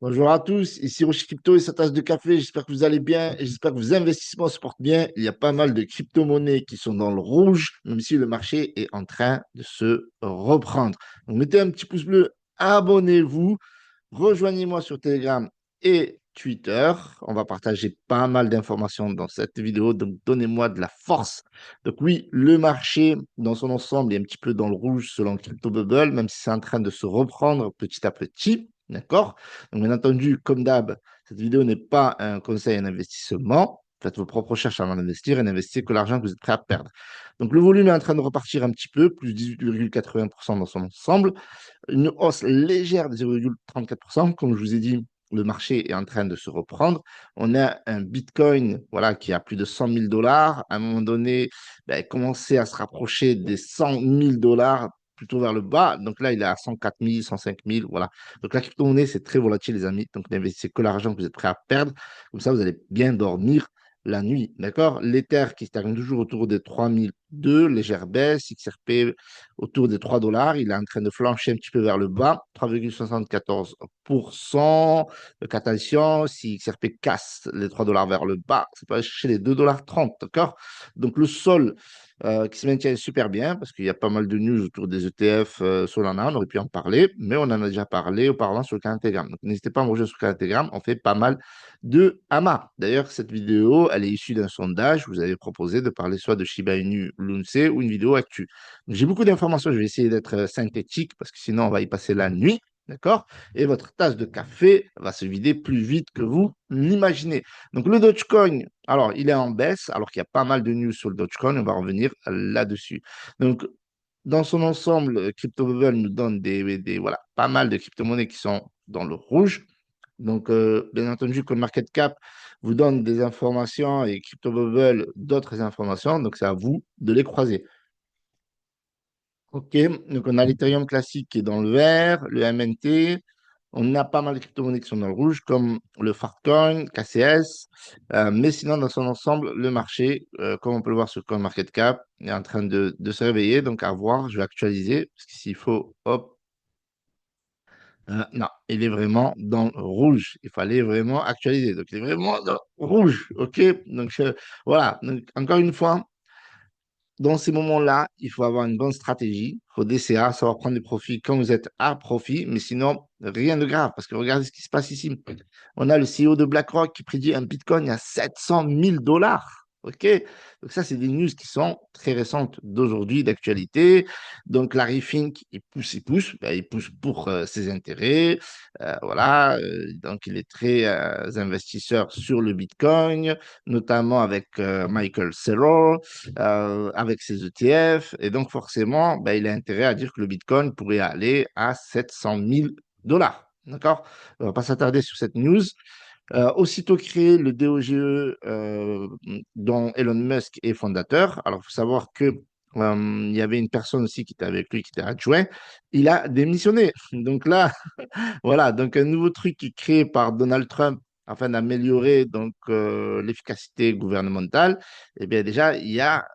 Bonjour à tous, ici Rocher Crypto et sa tasse de café. J'espère que vous allez bien et j'espère que vos investissements se portent bien. Il y a pas mal de crypto-monnaies qui sont dans le rouge, même si le marché est en train de se reprendre. Donc, mettez un petit pouce bleu, abonnez-vous, rejoignez-moi sur Telegram et Twitter. On va partager pas mal d'informations dans cette vidéo, donc donnez-moi de la force. Donc oui, le marché dans son ensemble est un petit peu dans le rouge selon Crypto Bubble, même si c'est en train de se reprendre petit à petit. D'accord? Donc, bien entendu, comme d'hab, cette vidéo n'est pas un conseil en investissement. Faites vos propres recherches avant d'investir et n'investissez que l'argent que vous êtes prêt à perdre. Donc, le volume est en train de repartir un petit peu, plus 18,80% dans son ensemble. Une hausse légère de 0,34%. Comme je vous ai dit, le marché est en train de se reprendre. On a un Bitcoin voilà, qui a plus de 100 000 dollars. À un moment donné, ben, commençait à se rapprocher des 100 000 dollars plutôt vers le bas. Donc là, il est à 104 000, 105 000. Voilà. Donc la crypto-monnaie, c'est très volatile, les amis. Donc n'investissez que l'argent que vous êtes prêt à perdre. Comme ça, vous allez bien dormir la nuit. D'accord? L'Ether qui stagne toujours autour des 3002, légère baisse. XRP autour des 3 dollars. Il est en train de flancher un petit peu vers le bas, 3,74%. Donc attention, si XRP casse les 3 dollars vers le bas, c'est pas chercher les 2,30 $, d'accord? Donc le sol qui se maintient super bien parce qu'il y a pas mal de news autour des ETF Solana, on aurait pu en parler, mais on en a déjà parlé auparavant sur le canal Telegram. Donc n'hésitez pas à me rejoindre sur le canal Telegram, on fait pas mal de AMA. D'ailleurs, cette vidéo, elle est issue d'un sondage. Je vous avais proposé de parler soit de Shiba Inu Lunce ou une vidéo actu. J'ai beaucoup d'informations, je vais essayer d'être synthétique parce que sinon on va y passer la nuit, d'accord? Et votre tasse de café va se vider plus vite que vous l'imaginez. Donc le Dogecoin, alors il est en baisse, alors qu'il y a pas mal de news sur le Dogecoin, on va revenir là-dessus. Donc dans son ensemble, CryptoBubble nous donne voilà, pas mal de crypto-monnaies qui sont dans le rouge. Donc, bien entendu, CoinMarketCap vous donne des informations et CryptoBubble d'autres informations. Donc, c'est à vous de les croiser. OK, donc on a l'Ethereum classique qui est dans le vert, le MNT. On a pas mal de crypto-monnaies qui sont dans le rouge, comme le Fartcoin, KCS. Mais sinon, dans son ensemble, le marché, comme on peut le voir sur CoinMarketCap, est en train de se réveiller. Donc, à voir, je vais actualiser, parce qu'il faut, hop, non, il est vraiment dans le rouge. Il fallait vraiment actualiser. Donc, il est vraiment dans le rouge. OK, donc voilà. Donc, encore une fois, dans ces moments-là, il faut avoir une bonne stratégie. Il faut DCA, savoir prendre des profits quand vous êtes à profit, mais sinon, rien de grave, parce que regardez ce qui se passe ici. On a le CEO de BlackRock qui prédit un Bitcoin à 700 000 dollars. OK? Donc ça, c'est des news qui sont très récentes d'aujourd'hui, d'actualité. Donc Larry Fink, il pousse, ben, il pousse pour ses intérêts. Voilà, donc il est très investisseur sur le Bitcoin, notamment avec Michael Saylor avec ses ETF. Et donc, forcément, ben, il a intérêt à dire que le Bitcoin pourrait aller à 700 000 dollars. D'accord? On ne va pas s'attarder sur cette news. Aussitôt créé, le DOGE, dont Elon Musk est fondateur. Alors, il faut savoir que il y avait une personne aussi qui était avec lui, qui était adjoint. Il a démissionné. Donc là, voilà, donc un nouveau truc qui est créé par Donald Trump afin d'améliorer donc l'efficacité gouvernementale, eh bien déjà, il y a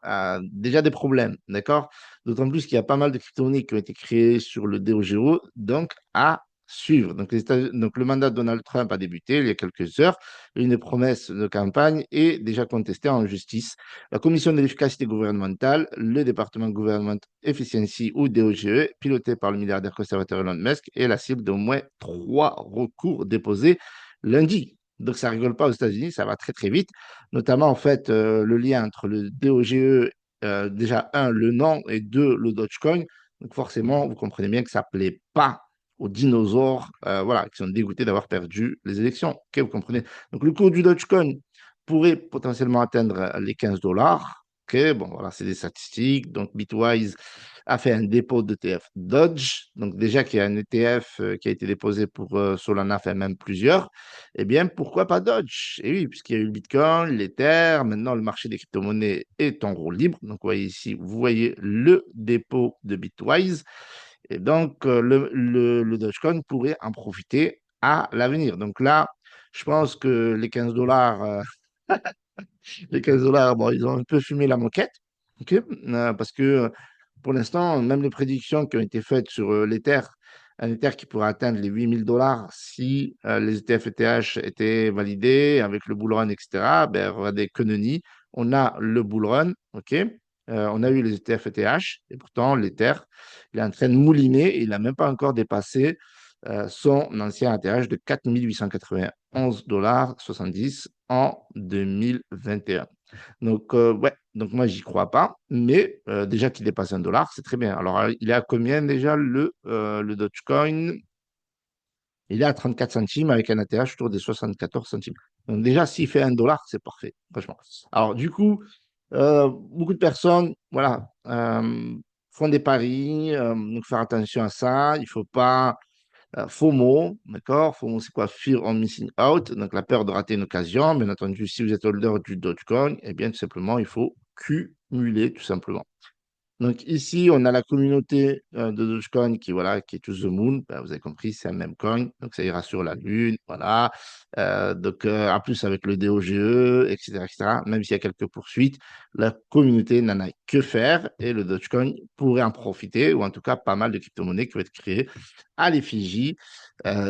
déjà des problèmes, d'accord? D'autant plus qu'il y a pas mal de crypto-monnaies qui ont été créées sur le DOGO, donc à suivre. Donc, donc le mandat de Donald Trump a débuté il y a quelques heures. Une promesse de campagne est déjà contestée en justice. La Commission de l'efficacité gouvernementale, le département Government Efficiency ou DOGE, piloté par le milliardaire conservateur Elon Musk, est la cible d'au moins 3 recours déposés lundi. Donc ça rigole pas aux États-Unis, ça va très très vite. Notamment en fait le lien entre le DOGE, déjà un, le nom et deux, le Dogecoin. Donc forcément, vous comprenez bien que ça ne plaît pas aux dinosaures, voilà, qui sont dégoûtés d'avoir perdu les élections. Ok, vous comprenez. Donc le cours du Dogecoin pourrait potentiellement atteindre les 15 dollars. OK, bon, voilà, c'est des statistiques. Donc, Bitwise a fait un dépôt d'ETF Dodge. Donc, déjà qu'il y a un ETF qui a été déposé pour Solana, fait même plusieurs. Eh bien, pourquoi pas Dodge? Et oui, puisqu'il y a eu le Bitcoin, l'Ether, maintenant le marché des crypto-monnaies est en roue libre. Donc, vous voyez ici, vous voyez le dépôt de Bitwise. Et donc, le Dogecoin pourrait en profiter à l'avenir. Donc là, je pense que les 15 dollars, les 15 dollars, bon, ils ont un peu fumé la moquette, ok. Parce que pour l'instant, même les prédictions qui ont été faites sur l'Ether un Ether qui pourrait atteindre les 8 000 $ si les ETF ETH étaient validés avec le bull run, etc. Ben, regardez, Canoni, on a le bull run, OK? On a eu les ETF ETH et pourtant l'Ether, il est en train de mouliner et il n'a même pas encore dépassé son ancien ATH de 4 891,70 $ en 2021. Donc, ouais, donc moi, j'y crois pas, mais déjà qu'il dépasse 1 $, c'est très bien. Alors, il est à combien déjà le Dogecoin? Il est à 34 centimes avec un ATH autour des 74 centimes. Donc, déjà, s'il fait 1 $, c'est parfait, franchement. Alors, du coup, beaucoup de personnes, voilà, font des paris, donc faire attention à ça. Il ne faut pas FOMO, d'accord? FOMO, c'est quoi? Fear of missing out, donc la peur de rater une occasion. Bien entendu, si vous êtes holder du Dogecoin, eh bien, tout simplement, il faut cumuler, tout simplement. Donc ici, on a la communauté de Dogecoin qui, voilà, qui est to the moon. Ben, vous avez compris, c'est un même coin. Donc ça ira sur la Lune. Voilà. Donc en plus, avec le DOGE, etc., etc., même s'il y a quelques poursuites, la communauté n'en a que faire et le Dogecoin pourrait en profiter, ou en tout cas pas mal de crypto-monnaies qui vont être créées à l'effigie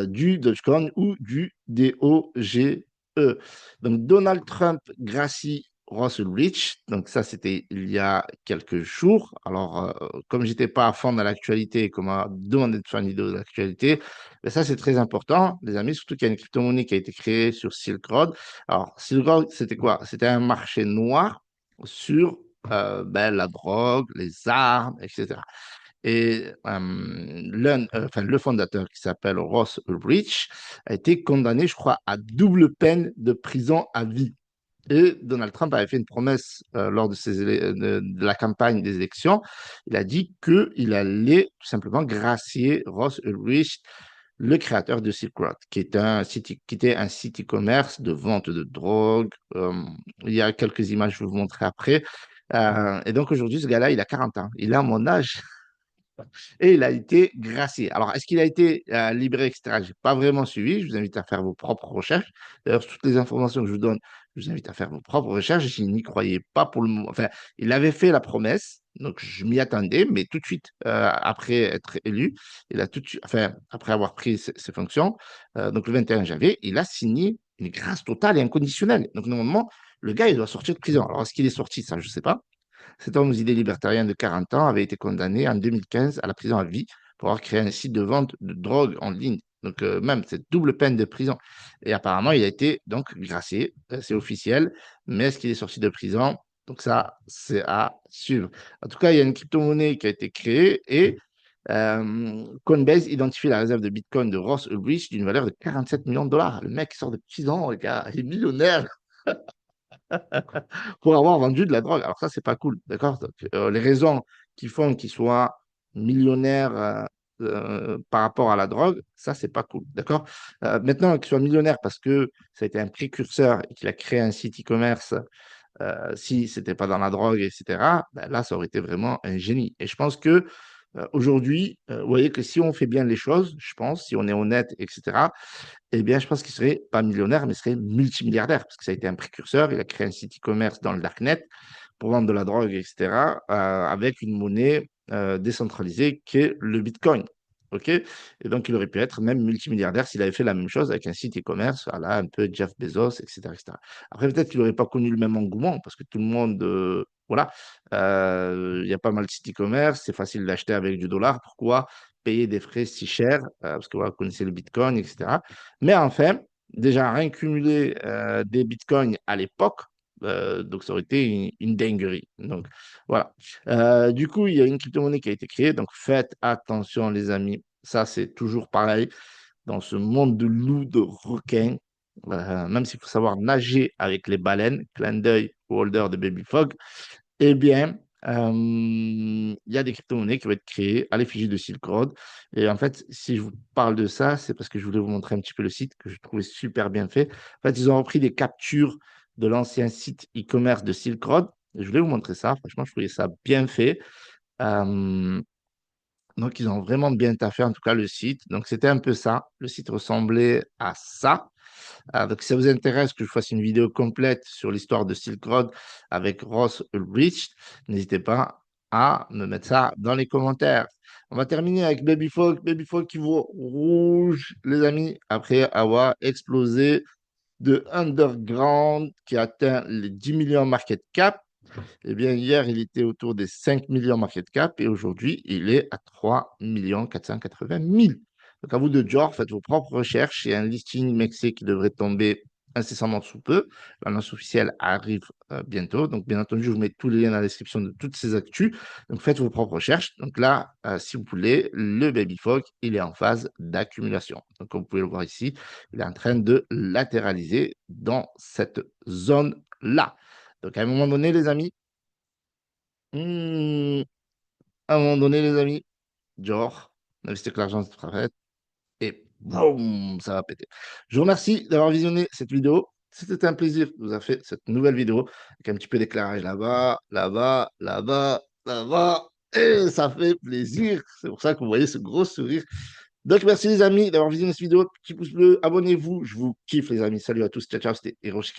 du Dogecoin ou du DOGE. Donc Donald Trump gracie Ross Ulbricht. Donc ça, c'était il y a quelques jours. Alors, comme j'étais pas à fond dans l'actualité et qu'on m'a demandé de faire une vidéo de l'actualité, ben ça, c'est très important, les amis, surtout qu'il y a une crypto-monnaie qui a été créée sur Silk Road. Alors, Silk Road, c'était quoi? C'était un marché noir sur ben, la drogue, les armes, etc. Et enfin, le fondateur qui s'appelle Ross Ulbricht a été condamné, je crois, à double peine de prison à vie. Et Donald Trump avait fait une promesse lors de la campagne des élections. Il a dit qu'il allait tout simplement gracier Ross Ulbricht, le créateur de Silk Road, qui était un site e-commerce de vente de drogue. Il y a quelques images, je vais vous montrer après. Et donc aujourd'hui, ce gars-là, il a 40 ans. Il a mon âge et il a été gracié. Alors, est-ce qu'il a été libéré, etc.? Je n'ai pas vraiment suivi. Je vous invite à faire vos propres recherches. D'ailleurs, toutes les informations que je vous donne, je vous invite à faire vos propres recherches. Je n'y croyais pas pour le moment. Enfin, il avait fait la promesse, donc je m'y attendais, mais tout de suite, après être élu, il a tout de suite, enfin, après avoir pris ses fonctions, donc le 21 janvier, il a signé une grâce totale et inconditionnelle. Donc, normalement, le gars, il doit sortir de prison. Alors, est-ce qu'il est sorti? Ça, je ne sais pas. Cet homme aux idées libertariennes de 40 ans avait été condamné en 2015 à la prison à vie pour avoir créé un site de vente de drogue en ligne. Donc, même cette double peine de prison. Et apparemment, il a été donc gracié, c'est officiel, mais est-ce qu'il est sorti de prison? Donc, ça, c'est à suivre. En tout cas, il y a une crypto-monnaie qui a été créée et Coinbase identifie la réserve de Bitcoin de Ross Ulbricht d'une valeur de 47 millions de dollars. Le mec sort de prison, le gars, il est millionnaire pour avoir vendu de la drogue. Alors ça, c'est pas cool, d'accord? Donc, les raisons qui font qu'il soit millionnaire par rapport à la drogue, ça, c'est pas cool, d'accord? Maintenant, qu'il soit millionnaire parce que ça a été un précurseur et qu'il a créé un site e-commerce, si c'était pas dans la drogue, etc., ben là, ça aurait été vraiment un génie. Et je pense que aujourd'hui, vous voyez que si on fait bien les choses, je pense, si on est honnête, etc., eh bien, je pense qu'il serait pas millionnaire, mais il serait multimilliardaire, parce que ça a été un précurseur. Il a créé un site e-commerce dans le darknet pour vendre de la drogue, etc., avec une monnaie décentralisée qui est le Bitcoin. OK? Et donc, il aurait pu être même multimilliardaire s'il avait fait la même chose avec un site e-commerce, voilà, un peu Jeff Bezos, etc., etc. Après, peut-être qu'il n'aurait pas connu le même engouement, parce que tout le monde, voilà, il y a pas mal de sites e-commerce, c'est facile d'acheter avec du dollar. Pourquoi payer des frais si chers? Parce que voilà, vous connaissez le Bitcoin, etc. Mais enfin, déjà, rien cumuler des bitcoins à l'époque, donc ça aurait été une dinguerie. Donc voilà. Du coup, il y a une crypto-monnaie qui a été créée. Donc faites attention, les amis. Ça, c'est toujours pareil. Dans ce monde de loups, de requins, même s'il faut savoir nager avec les baleines, clin d'œil au holder de Baby Fog, eh bien, il y a des crypto-monnaies qui vont être créées à l'effigie de Silk Road. Et en fait, si je vous parle de ça, c'est parce que je voulais vous montrer un petit peu le site que je trouvais super bien fait. En fait, ils ont repris des captures de l'ancien site e-commerce de Silk Road. Et je voulais vous montrer ça. Franchement, je trouvais ça bien fait. Euh, donc, ils ont vraiment bien taffé, en tout cas, le site. Donc, c'était un peu ça. Le site ressemblait à ça. Donc, si ça vous intéresse que je fasse une vidéo complète sur l'histoire de Silk Road avec Ross Ulbricht, n'hésitez pas. à me mettre ça dans les commentaires. On va terminer avec Baby Fogg. Baby Fogg qui vaut rouge, les amis, après avoir explosé de Underground qui atteint les 10 millions market cap. Eh bien, hier, il était autour des 5 millions market cap et aujourd'hui, il est à 3 480 000. Donc, à vous de Dior, faites vos propres recherches. Il y a un listing Mexi qui devrait tomber incessamment sous peu. L'annonce officielle arrive bientôt. Donc, bien entendu, je vous mets tous les liens dans la description de toutes ces actus. Donc, faites vos propres recherches. Donc là, si vous voulez, le Baby Fog, il est en phase d'accumulation. Donc, comme vous pouvez le voir ici, il est en train de latéraliser dans cette zone-là. Donc, à un moment donné, les amis, à un moment donné, les amis, genre, investissez que l'argent se travaille et boum, ça va péter. Je vous remercie d'avoir visionné cette vidéo. C'était un plaisir de vous avoir fait cette nouvelle vidéo avec un petit peu d'éclairage là-bas, là-bas, là-bas, là-bas. Et ça fait plaisir. C'est pour ça que vous voyez ce gros sourire. Donc, merci les amis d'avoir visionné cette vidéo. Petit pouce bleu, abonnez-vous. Je vous kiffe, les amis. Salut à tous. Ciao, ciao. C'était Hero